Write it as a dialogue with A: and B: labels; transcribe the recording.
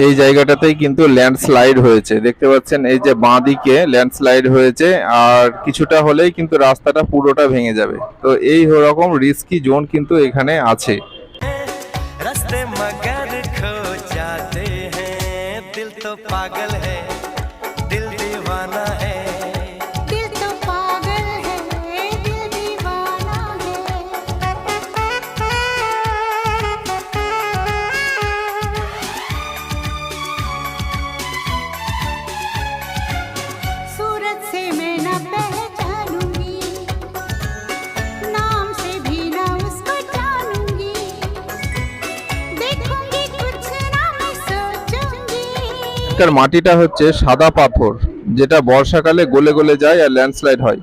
A: এই জায়গাটাতেই কিন্তু ল্যান্ডস্লাইড হয়েছে, দেখতে পাচ্ছেন এই যে বাঁ দিকে ল্যান্ডস্লাইড হয়েছে, আর কিছুটা হলেই কিন্তু রাস্তাটা পুরোটা ভেঙে যাবে। তো এই রকম রিস্কি জোন কিন্তু এখানে আছে।
B: रास्ते मगर खो जाते हैं दिल तो पागल है दिल दीवाना है
C: दिल तो पागल है दिल दीवाना है सूरत से मैं न पहचानूंगी नाम से भी न उसको जानूंगी देखूंगी कुछ ना मैं सोचूंगी
A: এখানকার মাটিটা হচ্ছে সাদা পাথর, যেটা বর্ষাকালে গলে গলে যায় আর ল্যান্ডস্লাইড হয়।